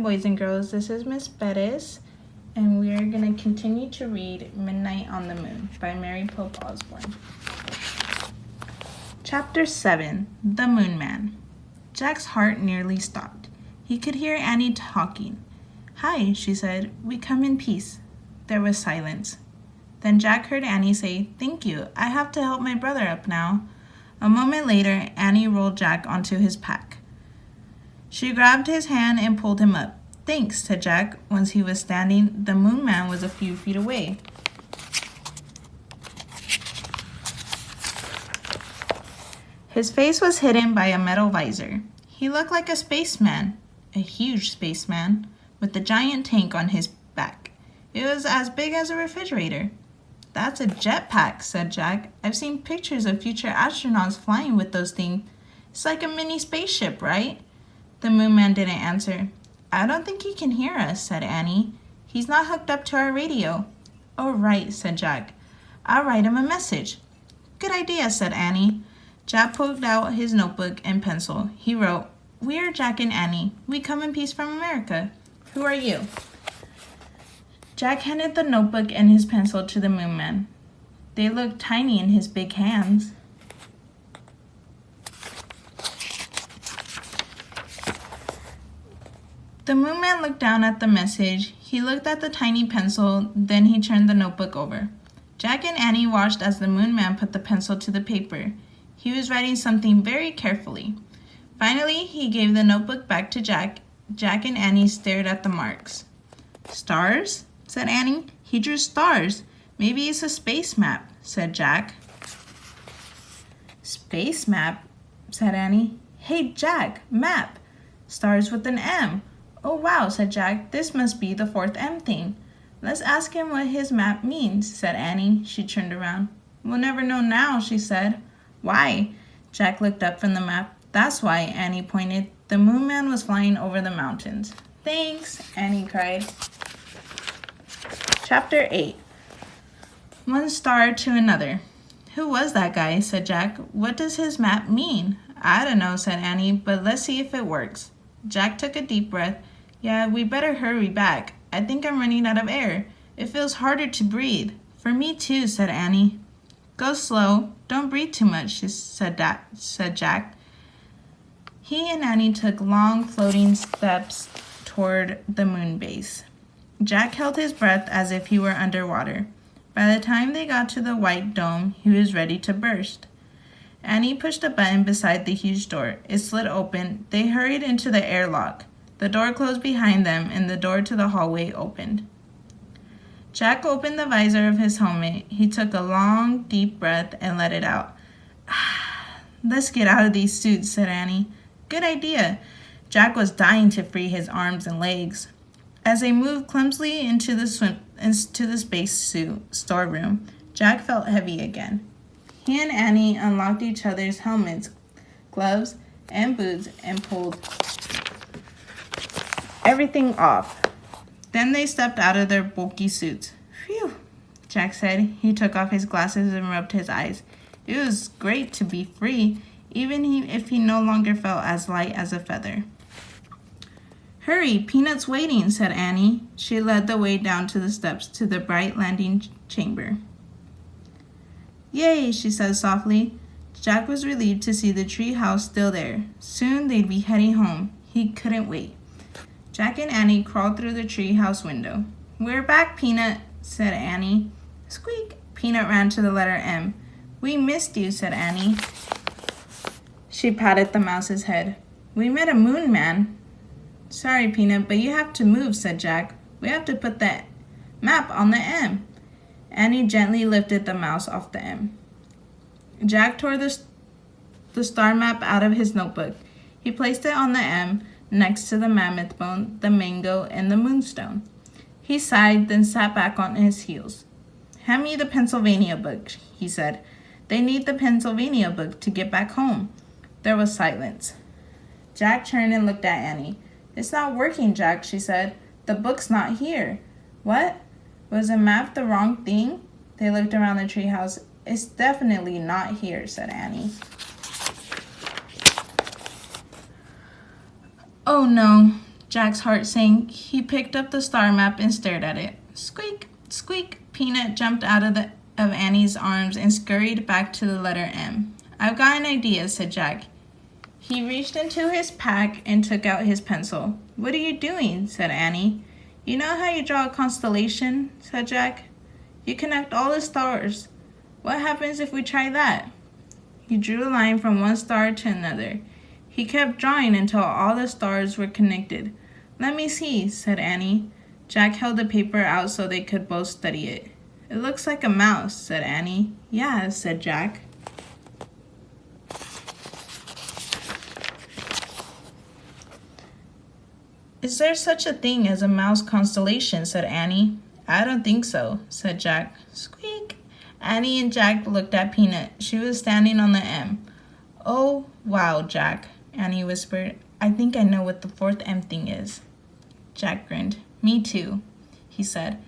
boys and girls. This is Miss Bettis, and we are going to continue to read Midnight on the Moon by Mary Pope Osborne. Chapter 7, The Moon Man. Jack's heart nearly stopped. He could hear Annie talking. "Hi," she said. "We come in peace." There was silence. Then Jack heard Annie say, "Thank you. I have to help my brother up now." A moment later, Annie rolled Jack onto his pack. She grabbed his hand and pulled him up. "Thanks," said Jack. Once he was standing, the Moon Man was a few feet away. His face was hidden by a metal visor. He looked like a spaceman, a huge spaceman, with a giant tank on his back. It was as big as a refrigerator. "That's a jetpack," said Jack. "I've seen pictures of future astronauts flying with those things. It's like a mini spaceship, right?" The Moon Man didn't answer. "I don't think he can hear us," said Annie. "He's not hooked up to our radio." "Oh, right," said Jack. "I'll write him a message." "Good idea," said Annie. Jack pulled out his notebook and pencil. He wrote, "We are Jack and Annie. We come in peace from America. Who are you?" Jack handed the notebook and his pencil to the Moon Man. They looked tiny in his big hands. The Moon Man looked down at the message. He looked at the tiny pencil, then he turned the notebook over. Jack and Annie watched as the Moon Man put the pencil to the paper. He was writing something very carefully. Finally, he gave the notebook back to Jack. Jack and Annie stared at the marks. "Stars?" said Annie. "He drew stars. Maybe it's a space map," said Jack. "Space map?" said Annie. "Hey, Jack, map. Stars with an M." "Oh, wow," said Jack. "This must be the fourth M thing." "Let's ask him what his map means," said Annie. She turned around. "We'll never know now," she said. "Why?" Jack looked up from the map. "That's why," Annie pointed. The Moon Man was flying over the mountains. "Thanks," Annie cried. Chapter 8. One star to another. "Who was that guy?" said Jack. "What does his map mean?" "I don't know," said Annie, "but let's see if it works." Jack took a deep breath. "Yeah, we better hurry back. I think I'm running out of air. It feels harder to breathe." "For me too," said Annie. "Go slow. Don't breathe too much," said Jack. He and Annie took long floating steps toward the moon base. Jack held his breath as if he were underwater. By the time they got to the white dome, he was ready to burst. Annie pushed a button beside the huge door. It slid open. They hurried into the airlock. The door closed behind them, and the door to the hallway opened. Jack opened the visor of his helmet. He took a long, deep breath and let it out. "Let's get out of these suits," said Annie. "Good idea." Jack was dying to free his arms and legs. As they moved clumsily into the spacesuit storeroom, Jack felt heavy again. He and Annie unlocked each other's helmets, gloves, and boots and pulled everything off. Then they stepped out of their bulky suits. "Phew," Jack said. He took off his glasses and rubbed his eyes. It was great to be free, even if he no longer felt as light as a feather. "Hurry, Peanut's waiting," said Annie. She led the way down to the steps to the bright landing chamber. "Yay," she said softly. Jack was relieved to see the tree house still there. Soon they'd be heading home. He couldn't wait. Jack and Annie crawled through the tree house window. "We're back, Peanut," said Annie. Squeak! Peanut ran to the letter M. "We missed you," said Annie. She patted the mouse's head. "We met a moon man." "Sorry, Peanut, but you have to move," said Jack. "We have to put the map on the M." Annie gently lifted the mouse off the M. Jack tore the star map out of his notebook. He placed it on the M next to the mammoth bone, the mango, and the moonstone. He sighed, then sat back on his heels. "Hand me the Pennsylvania book," he said. "They need the Pennsylvania book to get back home." There was silence. Jack turned and looked at Annie. "It's not working, Jack," she said. "The book's not here." "What? Was the map the wrong thing?" They looked around the treehouse. "It's definitely not here," said Annie. "Oh no." Jack's heart sank. He picked up the star map and stared at it. Squeak, squeak. Peanut jumped out of Annie's arms and scurried back to the letter M. I've got an idea, said Jack. He reached into his pack and took out his pencil. What are you doing? Said Annie. You know how you draw a constellation? Said Jack. You connect all the stars. What happens if we try that? He drew a line from one star to another. He kept drawing until all the stars were connected. Let me see, said Annie. Jack held the paper out so they could both study it. It looks like a mouse, said Annie. Yeah, said Jack. Is there such a thing as a mouse constellation, said Annie. I don't think so, said Jack. Squeak. Annie and Jack looked at Peanut. She was standing on the M. Oh, wow, Jack, Annie whispered. I think I know what the fourth M thing is. Jack grinned. Me too, he said.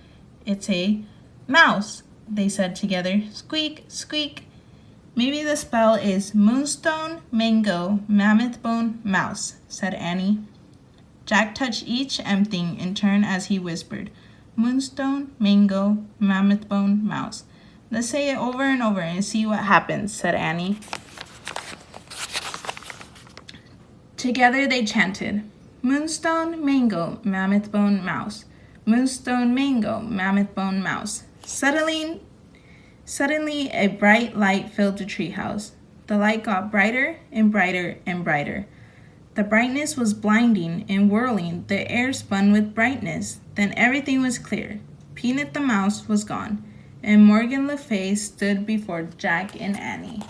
It's a mouse, they said together. Squeak, squeak. Maybe the spell is moonstone, mango, mammoth bone, mouse, said Annie. Jack touched each M thing in turn as he whispered, moonstone, mango, mammoth bone, mouse. Let's say it over and over and see what happens, said Annie. Together they chanted, moonstone, mango, mammoth bone, mouse. Moonstone, mango, mammoth bone, mouse. Suddenly a bright light filled the treehouse. The light got brighter and brighter and brighter. The brightness was blinding and whirling. The air spun with brightness. Then everything was clear. Peanut the mouse was gone, and Morgan Le Fay stood before Jack and Annie.